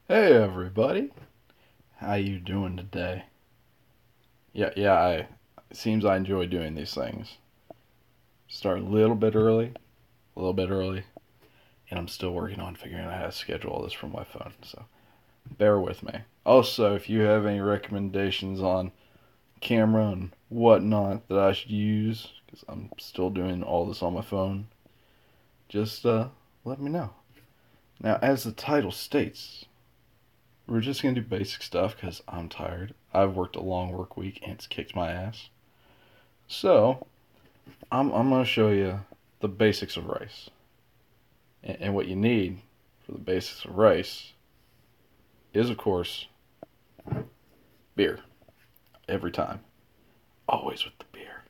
Hey everybody, how you doing today? It seems I enjoy doing these things. Start a little bit early, and I'm still working on figuring out how to schedule all this from my phone, so bear with me. Also, if you have any recommendations on camera and whatnot that I should use, because I'm still doing all this on my phone, just let me know. Now, as the title states, we're just gonna do basic stuff because I'm tired. I've worked a long work week and it's kicked my ass. So I'm gonna show you the basics of rice and what you need for the basics of rice is of course beer. Every time, always with the beer.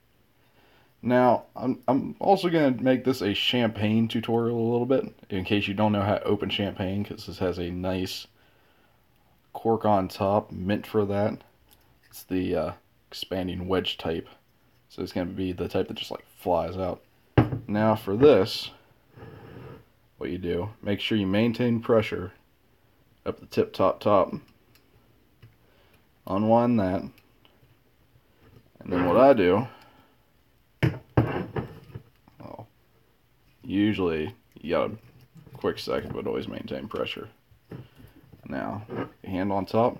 Now I'm also gonna make this a champagne tutorial a little bit in case you don't know how to open champagne because this has a nice cork on top meant for that. It's the expanding wedge type. So it's going to be the type that just like flies out. Now for this, what you do, make sure you maintain pressure up the tip top. Unwind that. And then what I do, well, usually you got a quick second, but always maintain pressure. Now, hand on top,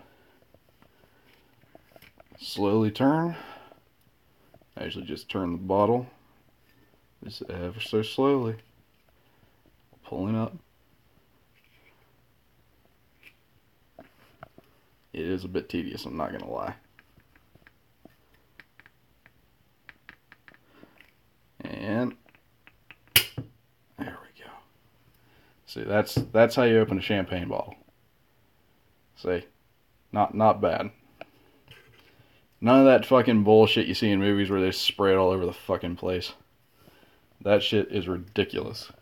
slowly turn. I usually just turn the bottle just ever so slowly, pulling up. It is a bit tedious, I'm not gonna lie. And there we go. See, that's how you open a champagne bottle. See, not bad. None of that fucking bullshit you see in movies where they spray it all over the fucking place. That shit is ridiculous.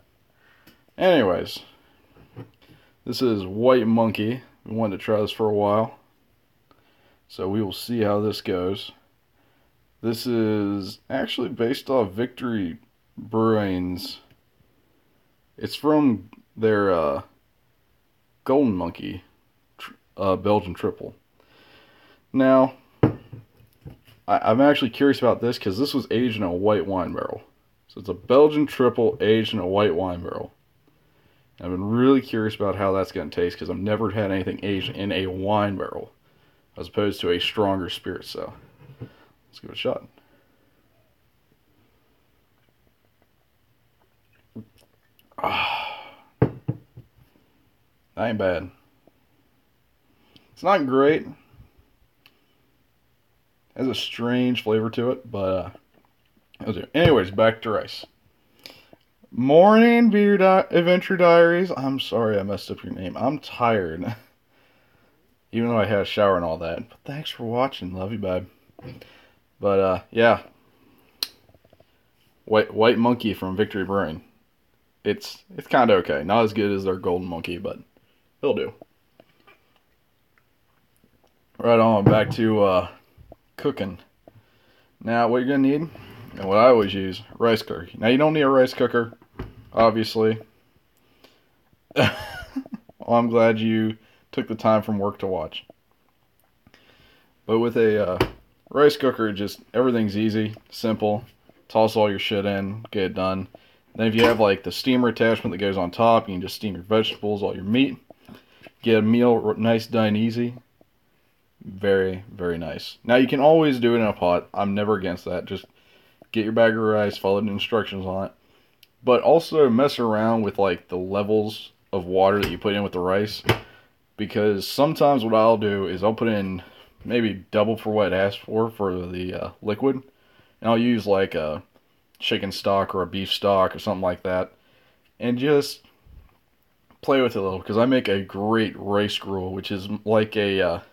Anyways, this is White Monkey. We wanted to try this for a while. So we will see how this goes. This is actually based off Victory Brewing's. It's from their Golden Monkey Belgian Triple. Now, I'm actually curious about this because this was aged in a white wine barrel. So it's a Belgian Triple aged in a white wine barrel. I've been really curious about how that's going to taste because I've never had anything aged in a wine barrel as opposed to a stronger spirit. So let's give it a shot. Ah, that ain't bad. It's not great. It has a strange flavor to it, but anyways, back to rice. Morning Adventure Diaries. I'm sorry I messed up your name. I'm tired. Even though I had a shower and all that. But thanks for watching. Love you, babe. But yeah. White Monkey from Victory Brewing. It's kind of okay. Not as good as their Golden Monkey, but it'll do. Right on, back to cooking. Now, what you're gonna need, and what I always use, rice cooker. Now, you don't need a rice cooker, obviously. Well, I'm glad you took the time from work to watch. But with a rice cooker, just everything's easy, simple. Toss all your shit in, get it done. Then if you have like the steamer attachment that goes on top, you can just steam your vegetables, all your meat. Get a meal nice, done, easy. Very, very nice. Now you can always do it in a pot. I'm never against that. Just get your bag of rice, follow the instructions on it. But also mess around with like the levels of water that you put in with the rice. Because sometimes what I'll do is I'll put in maybe double for what it asks for the liquid. And I'll use like a chicken stock or a beef stock or something like that. And just play with it a little. Because I make a great rice gruel, which is like a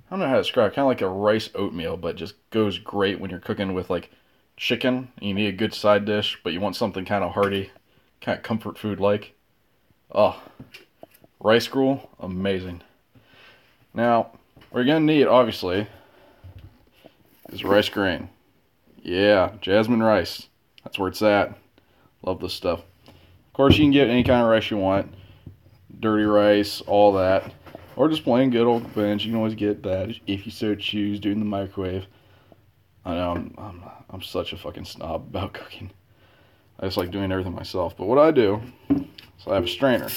I don't know how to describe it. Kind of like a rice oatmeal, but just goes great when you're cooking with like chicken. And you need a good side dish, but you want something kind of hearty, kind of comfort food like. Oh, rice gruel, amazing. Now, what you're gonna need, obviously, is rice grain. Yeah, jasmine rice. That's where it's at. Love this stuff. Of course, you can get any kind of rice you want. Dirty rice, all that. or just plain good old bench. You can always get that if you so choose, doing the microwave. I know I'm such a fucking snob about cooking. I just like doing everything myself. But what I do is I have a strainer.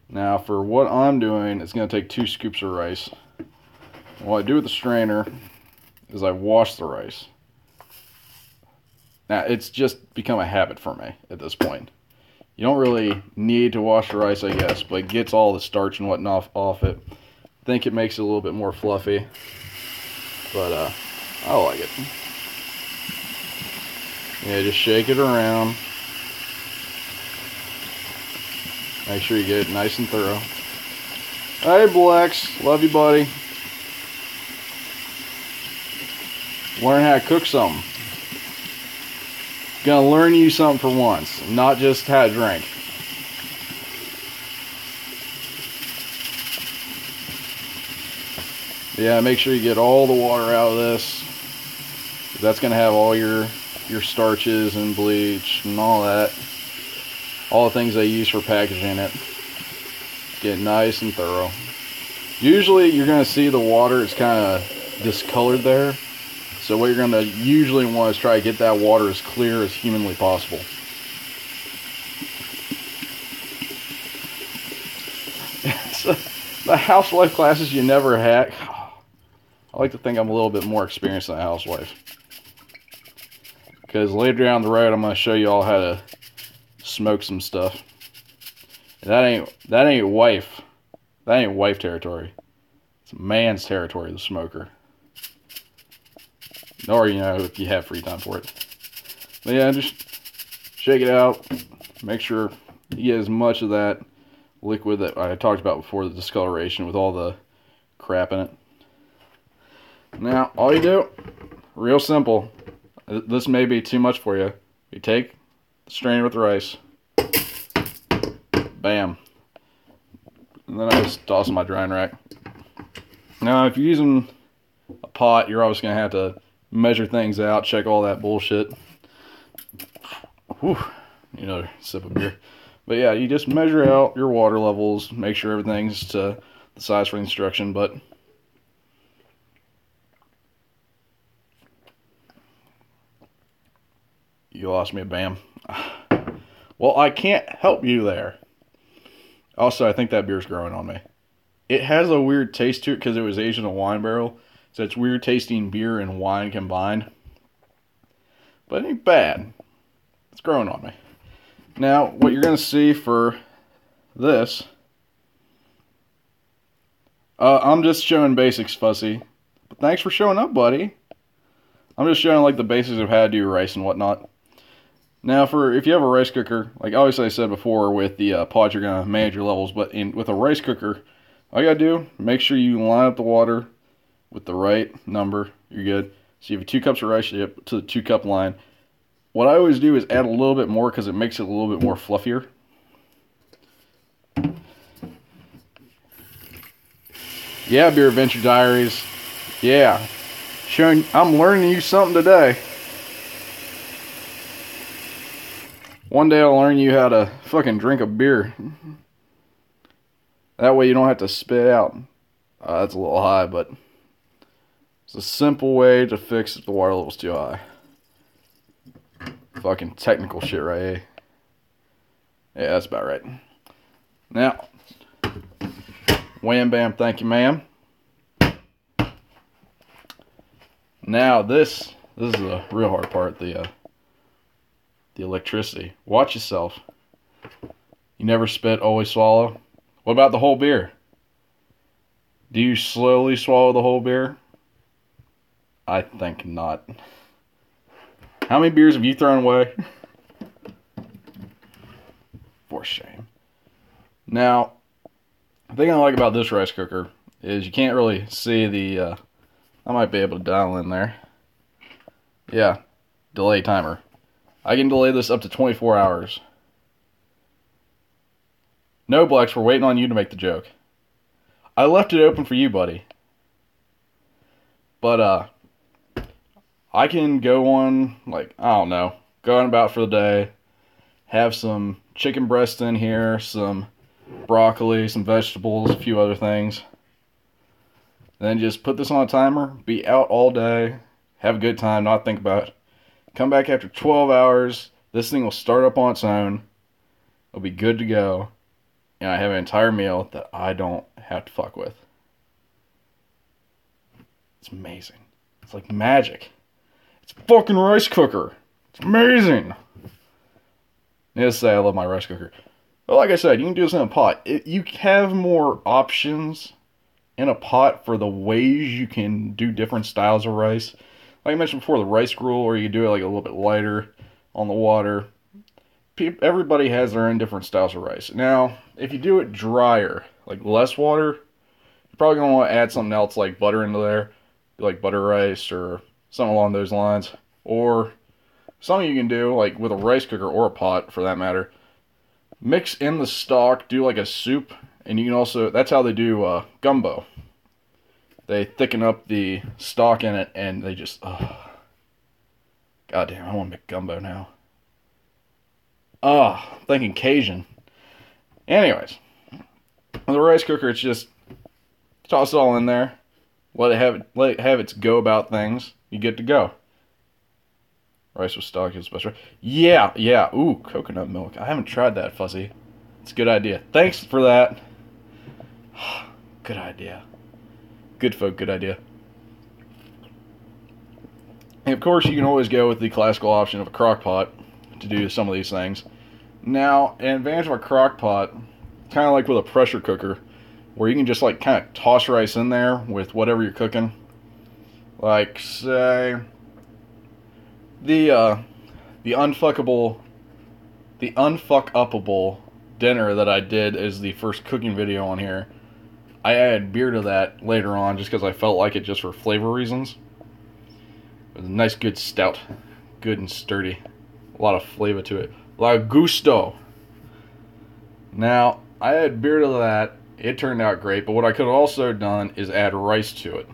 Now for what I'm doing, it's going to take 2 scoops of rice. And what I do with the strainer is I wash the rice. Now it's just become a habit for me at this point. You don't really need to wash the rice, I guess, but it gets all the starch and whatnot off it. I think it makes it a little bit more fluffy, but I like it. Yeah, just shake it around. Make sure you get it nice and thorough. Hey, Blex, love you, buddy. Learn how to cook something. Gonna learn you something for once, not just how to drink. Yeah, make sure you get all the water out of this. That's gonna have all your starches and bleach and all that. All the things they use for packaging it. Get nice and thorough. Usually you're gonna see the water is kind of discolored there. So what you're going to usually want is try to get that water as clear as humanly possible. So, the housewife classes you never had. I like to think I'm a little bit more experienced than a housewife. Because later down the road I'm going to show you all how to smoke some stuff. And that ain't wife territory. It's man's territory, the smoker. Or, you know, if you have free time for it. But yeah, just shake it out. Make sure you get as much of that liquid that I talked about before, the discoloration, with all the crap in it. Now, all you do, real simple. This may be too much for you. You take the strainer with the rice. Bam. And then I just toss in my drying rack. Now, if you're using a pot, you're always going to have to measure things out, check all that bullshit. Whew, you know, sip of beer. But yeah, you just measure out your water levels, make sure everything's to the size for the instruction, but you lost me a bam. Well, I can't help you there. Also, I think that beer's growing on me. It has a weird taste to it because it was aged in a wine barrel. So it's weird tasting beer and wine combined. But it ain't bad. It's growing on me. Now, what you're going to see for this. I'm just showing basics, Fussy. But thanks for showing up, buddy. I'm just showing like the basics of how to do rice and whatnot. Now, if you have a rice cooker, like obviously I said before, with the pot, you're going to manage your levels. But with a rice cooker, all you got to do, make sure you line up the water with the right number. You're good. So you have 2 cups of rice, you get to the 2 cup line. What I always do is add a little bit more because it makes it a little bit more fluffier. Yeah, Beer Adventure Diaries. Yeah. I'm learning you something today. One day I'll learn you how to fucking drink a beer. That way you don't have to spit out. That's a little high, but it's a simple way to fix if the water level's too high. Fucking technical shit right here. Yeah, that's about right. Now, wham bam, thank you ma'am. Now this is the real hard part, the electricity. Watch yourself. You never spit, always swallow. What about the whole beer? Do you slowly swallow the whole beer? I think not. How many beers have you thrown away? For shame. Now, the thing I like about this rice cooker is you can't really see the, I might be able to dial in there. Yeah, delay timer. I can delay this up to 24 hours. No, Blex, we're waiting on you to make the joke. I left it open for you, buddy. But, I can go on, like, I don't know, go on about for the day, have some chicken breast in here, some broccoli, some vegetables, a few other things. Then just put this on a timer, be out all day, have a good time, not think about it. Come back after 12 hours, this thing will start up on its own, it'll be good to go, and I have an entire meal that I don't have to fuck with. It's amazing. It's like magic. It's a fucking rice cooker. It's amazing. Needless to say, I love my rice cooker. But like I said, you can do this in a pot. You have more options in a pot for the ways you can do different styles of rice. Like I mentioned before, the rice gruel, or you do it like a little bit lighter on the water. Everybody has their own different styles of rice. Now, if you do it drier, like less water, you're probably going to want to add something else like butter into there, like butter rice or something along those lines. Or something you can do, like with a rice cooker or a pot for that matter, mix in the stock, do like a soup, and you can also, that's how they do gumbo. They thicken up the stock in it, and they just, goddamn, I want to make gumbo now. Thinking Cajun. Anyways, with the rice cooker, it's just toss it all in there, let it have its go about things. You get to go. Rice with stock is best. Yeah. Ooh, coconut milk. I haven't tried that, Fuzzy. It's a good idea. Thanks for that. Good idea. Good folk, good idea. And of course, you can always go with the classical option of a crock pot to do some of these things. Now, an advantage of a crock pot, kind of like with a pressure cooker, where you can just like kind of toss rice in there with whatever you're cooking. Like, say, the unfuck-upable dinner that I did as the first cooking video on here. I added beer to that later on just because I felt like it just for flavor reasons. It was a nice good stout. Good and sturdy. A lot of flavor to it. La gusto. Now, I added beer to that. It turned out great, but what I could have also done is add rice to it.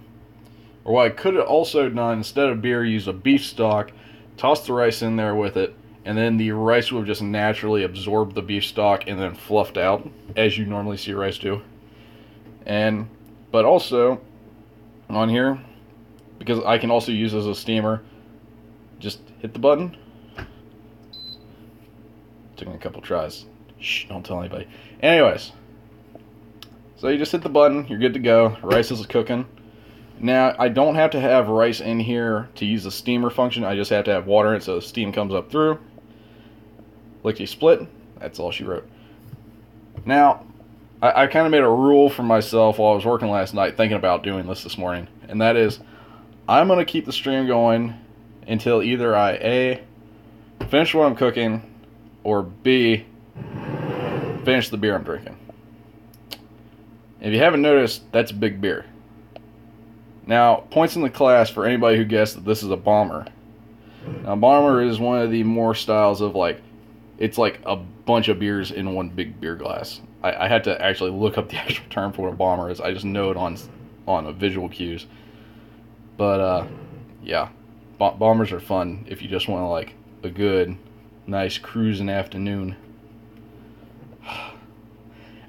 Or what I could have also done, instead of beer, use a beef stock, toss the rice in there with it, and then the rice would have just naturally absorbed the beef stock and then fluffed out, as you normally see rice do. But also, on here, because I can also use it as a steamer, just hit the button. Took me a couple tries. Shh, don't tell anybody. Anyways, so you just hit the button, you're good to go. Rice is cooking. Now, I don't have to have rice in here to use the steamer function. I just have to have water in it so the steam comes up through. Lickety split. That's all she wrote. Now, I kind of made a rule for myself while I was working last night thinking about doing this morning. And that is, I'm going to keep the stream going until either I A, finish what I'm cooking, or B, finish the beer I'm drinking. If you haven't noticed, that's a big beer. Now, points in the class for anybody who guessed that this is a bomber. Now, bomber is one of the more styles of like, it's like a bunch of beers in one big beer glass. I had to actually look up the actual term for what a bomber is. I just know it on a visual cues. But, yeah. Bombers are fun if you just want to like a good, nice cruising afternoon.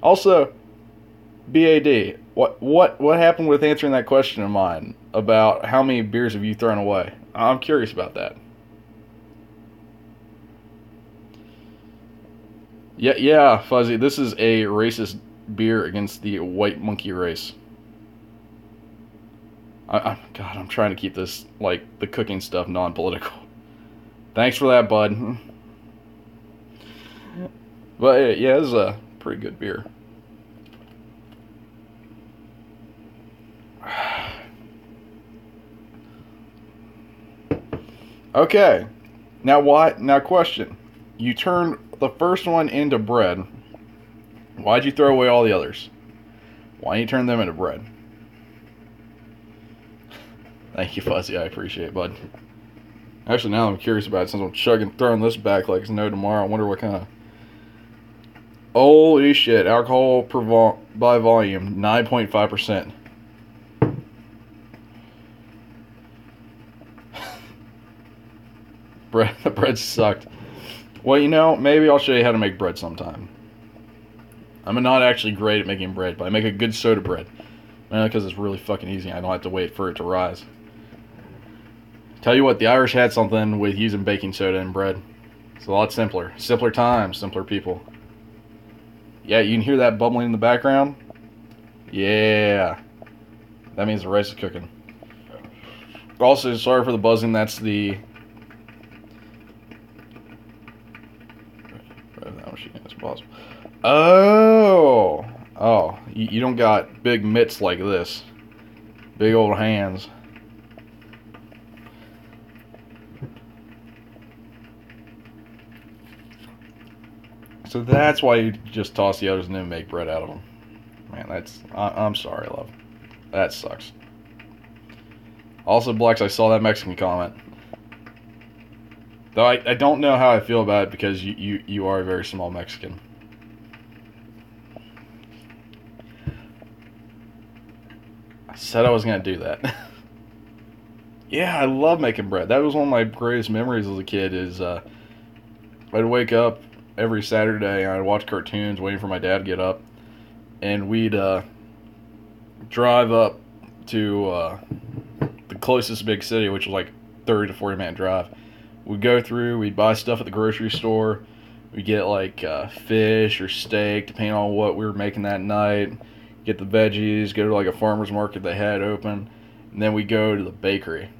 Also, BAD, what happened with answering that question of mine about how many beers have you thrown away? I'm curious about that. Yeah, Fuzzy, this is a racist beer against the white monkey race. God, I'm trying to keep this, like, the cooking stuff non-political. Thanks for that, bud. But, yeah, this is a pretty good beer. Okay. Now question. You turned the first one into bread. Why'd you throw away all the others? Why didn't you turn them into bread? Thank you, Fuzzy. I appreciate it, bud. Actually, now I'm curious about it since I'm throwing this back like it's no tomorrow. I wonder what kind of... Holy shit. Alcohol by volume, 9.5%. The bread sucked. Well, maybe I'll show you how to make bread sometime. I'm not actually great at making bread, but I make a good soda bread. Mainly because it's really fucking easy. I don't have to wait for it to rise. Tell you what, the Irish had something with using baking soda in bread. It's a lot simpler. Simpler times, simpler people. Yeah, you can hear that bubbling in the background? Yeah. That means the rice is cooking. Also, sorry for the buzzing. That's the... as possible. Oh! Oh, you don't got big mitts like this. Big old hands. So that's why you just toss the others and then make bread out of them. Man, that's... I'm sorry, love. That sucks. Also, Blex, I saw that Mexican comment. Though I don't know how I feel about it because you are a very small Mexican. I said I was going to do that. Yeah, I love making bread. That was one of my greatest memories as a kid is I'd wake up every Saturday and I'd watch cartoons waiting for my dad to get up. And we'd drive up to the closest big city, which was like 30 to 40 minute drive. We'd go through, we'd buy stuff at the grocery store. We'd get like fish or steak, depending on what we were making that night. Get the veggies, go to like a farmer's market they had open. And then we'd go to the bakery.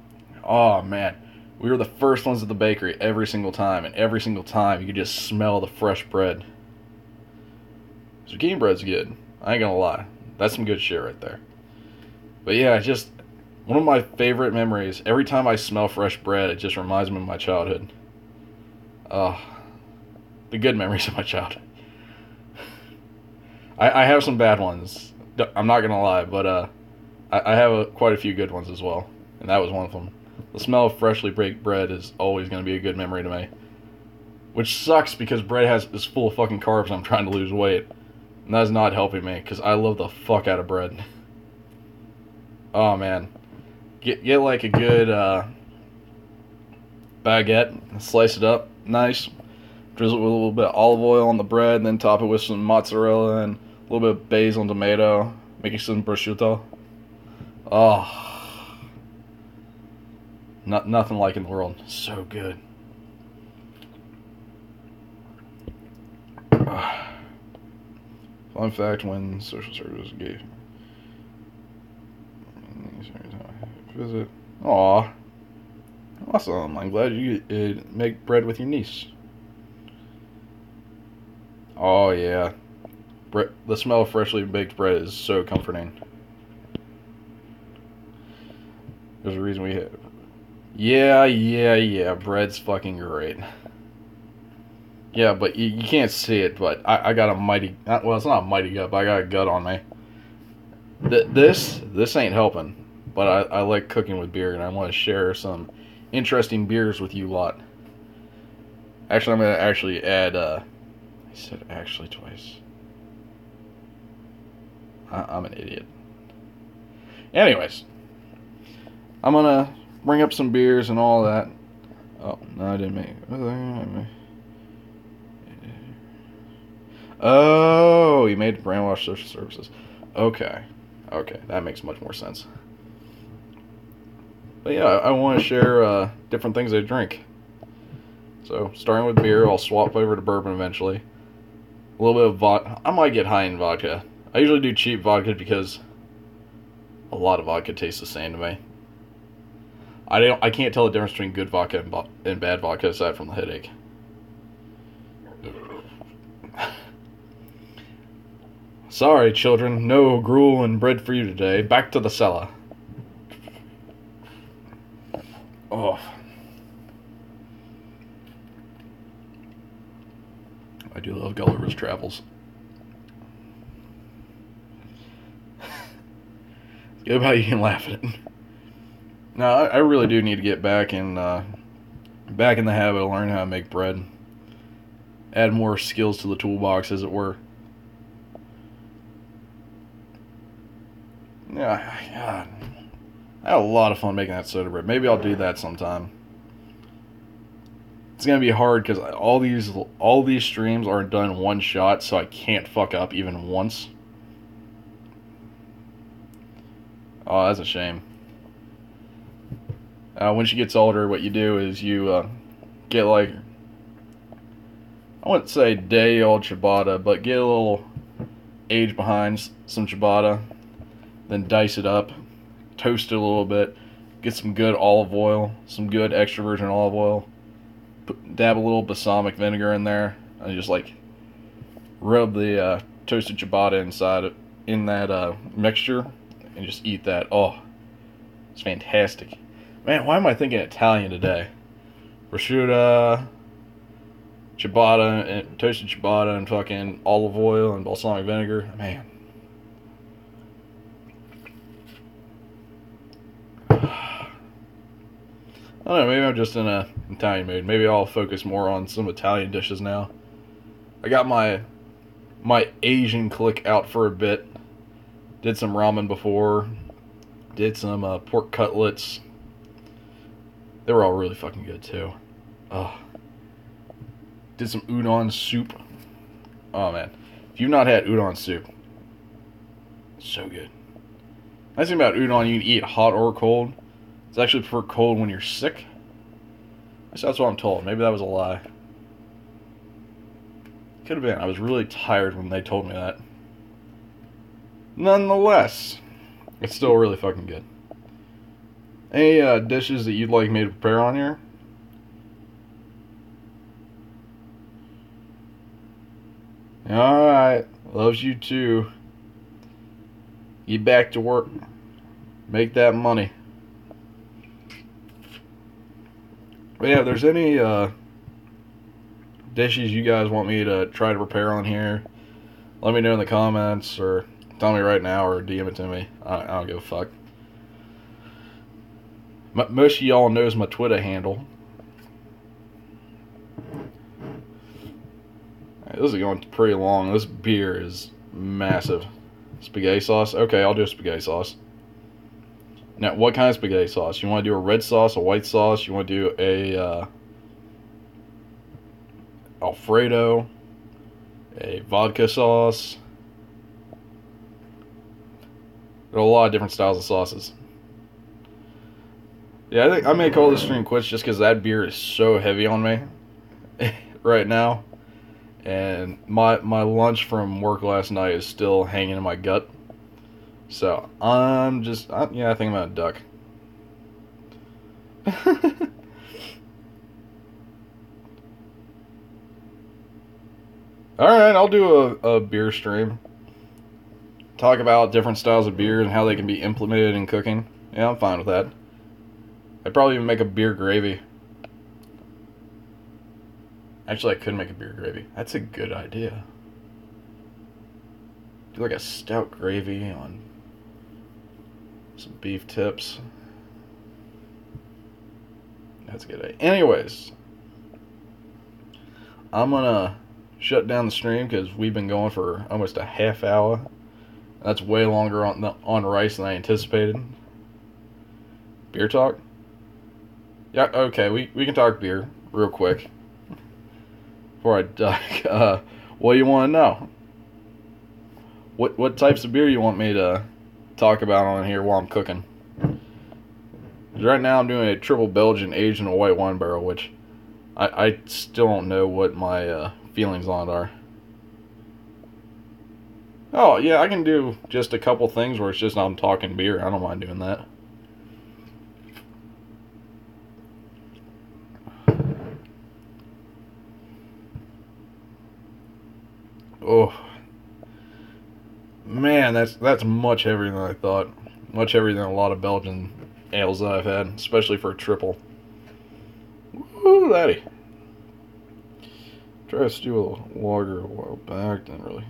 Oh man, we were the first ones at the bakery every single time. And every single time you could just smell the fresh bread. Zucchini bread's good. I ain't gonna lie. That's some good shit right there. But yeah, just one of my favorite memories. Every time I smell fresh bread, it just reminds me of my childhood. The good memories of my childhood. I have some bad ones. I'm not gonna lie, but I have quite a few good ones as well, and that was one of them. The smell of freshly baked bread is always gonna be a good memory to me. Which sucks because bread is full of fucking carbs and I'm trying to lose weight. And that's not helping me because I love the fuck out of bread. Oh man. Get like a good baguette, slice it up nice, drizzle it with a little bit of olive oil on the bread, and then top it with some mozzarella and a little bit of basil and tomato, making some prosciutto. Oh, nothing like in the world. So good. Fun fact: when social services gave visit. Aw, awesome! I'm glad you make bread with your niece. Oh yeah, the smell of freshly baked bread is so comforting. There's a reason we have. Yeah. Bread's fucking great. Yeah, but you can't see it, but I got a mighty... Well, it's not a mighty gut, but I got a gut on me. This ain't helping, but I like cooking with beer, and I want to share some interesting beers with you lot. Actually, I'm going to actually add... I said actually twice. I'm an idiot. Anyways, I'm going to bring up some beers and all that. Oh, no, I didn't make it. Oh, you made brainwash social services. Okay, that makes much more sense. But yeah, I want to share different things I drink. So, starting with beer, I'll swap over to bourbon eventually. A little bit of vodka. I might get high in vodka. I usually do cheap vodka because a lot of vodka tastes the same to me. I can't tell the difference between good vodka and bad vodka aside from the headache. Sorry, children, no gruel and bread for you today. Back to the cellar. Oh. I do love Gulliver's Travels. Good about you can laugh at it. No, I really do need to get back in the habit of learning how to make bread. Add more skills to the toolbox, as it were. Yeah, God. I had a lot of fun making that soda bread. Maybe I'll do that sometime. it's gonna be hard because all these streams are done one shot, so I can't fuck up even once. Oh, that's a shame. When she gets older, what you do is you get like, I wouldn't say day old ciabatta, but get a little age behind some ciabatta, then dice it up, toast it a little bit, get some good olive oil, some good extra virgin olive oil, dab a little balsamic vinegar in there, and just like rub the toasted ciabatta in that mixture, and just eat that. Oh, it's fantastic. Man, why am I thinking Italian today? Prosciutto, ciabatta, and toasted ciabatta, and fucking olive oil and balsamic vinegar. Man. I don't know, maybe I'm just in a Italian mood. Maybe I'll focus more on some Italian dishes now. I got my Asian clique out for a bit. Did some ramen before. Did some pork cutlets. They were all really fucking good too. Oh. Did some udon soup. Oh man. If you've not had udon soup, it's so good. Nice thing about udon, you can eat hot or cold. It's actually preferred cold when you're sick. That's what I'm told. Maybe that was a lie. Could have been. I was really tired when they told me that. Nonetheless, it's still really fucking good. Any dishes that you'd like me to prepare on here? Alright. Loves you too. Get back to work. Make that money. But yeah, if there's any dishes you guys want me to try to prepare on here, let me know in the comments, or tell me right now, or DM it to me. I don't give a fuck. Most of y'all knows my Twitter handle. This is going pretty long. This beer is massive. Spaghetti sauce? Okay, I'll do a spaghetti sauce. Now, what kind of spaghetti sauce? You want to do a red sauce, a white sauce? You want to do a Alfredo, a vodka sauce? There are a lot of different styles of sauces. Yeah, I think I may call this stream quits just because that beer is so heavy on me right now. And my lunch from work last night is still hanging in my gut. So, I think I'm gonna duck. Alright, I'll do a beer stream. Talk about different styles of beer and how they can be implemented in cooking. Yeah, I'm fine with that. I'd probably even make a beer gravy. Actually, I could make a beer gravy. That's a good idea. Do like a stout gravy on some beef tips. That's a good idea. Anyways, I'm gonna shut down the stream because we've been going for almost a half hour. That's way longer on rice than I anticipated. Beer talk? Yeah, okay, we can talk beer real quick before I duck. What do you want to know? What types of beer you want me to talk about on here while I'm cooking? Right now I'm doing a triple Belgian aged in a white wine barrel, which I still don't know what my feelings on it are. Oh, yeah, I can do just a couple things where it's just I'm talking beer. I don't mind doing that. Oh, man, that's much heavier than I thought. Much heavier than a lot of Belgian ales that I've had, especially for a triple. Woo, laddie. Tried to stew a lager a while back, didn't really.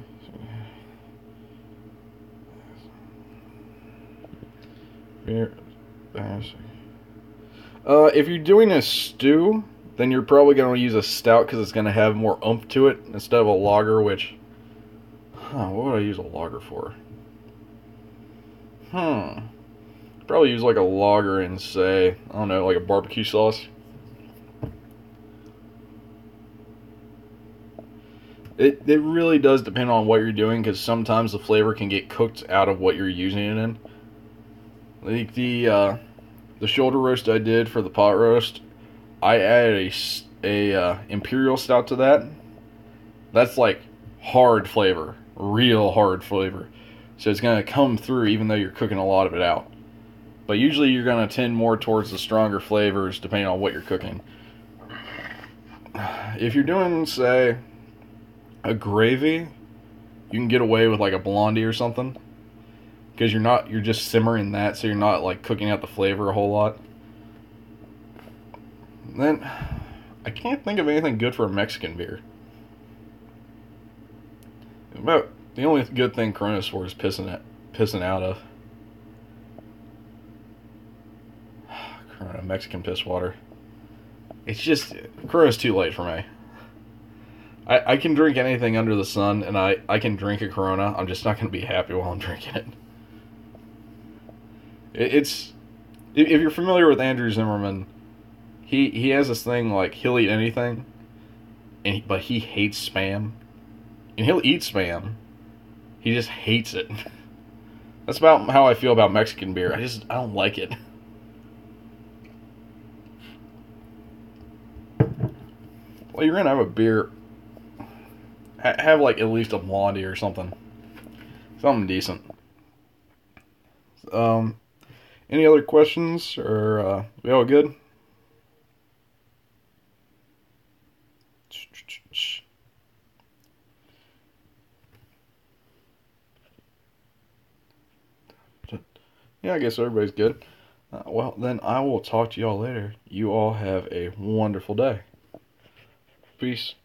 If you're doing a stew, then you're probably going to use a stout because it's going to have more oomph to it instead of a lager, which... what would I use a lager for? Probably use like a lager and say, I don't know, like a barbecue sauce. It really does depend on what you're doing, because sometimes the flavor can get cooked out of what you're using it in. Like the shoulder roast I did for the pot roast, I added a imperial stout to that. That's like hard flavor, real hard flavor. So it's gonna come through even though you're cooking a lot of it out. But usually you're gonna tend more towards the stronger flavors depending on what you're cooking. If you're doing, say, a gravy, you can get away with like a blondie or something, because you're just simmering that, so you're not like cooking out the flavor a whole lot. And then I can't think of anything good for a Mexican beer. About the only good thing Corona's for is pissing out of. Corona Mexican piss water. It's just Corona's too late for me. I can drink anything under the sun, and I can drink a Corona. I'm just not going to be happy while I'm drinking it. It's if you're familiar with Andrew Zimmerman, he has this thing like he'll eat anything, but he hates Spam, and he'll eat Spam. He just hates it. That's about how I feel about Mexican beer. I don't like it. Well, you're gonna have a beer. Have like at least a blondie or something decent. Any other questions, or we all good? Yeah, I guess everybody's good. Well, then I will talk to y'all later. You all have a wonderful day. Peace.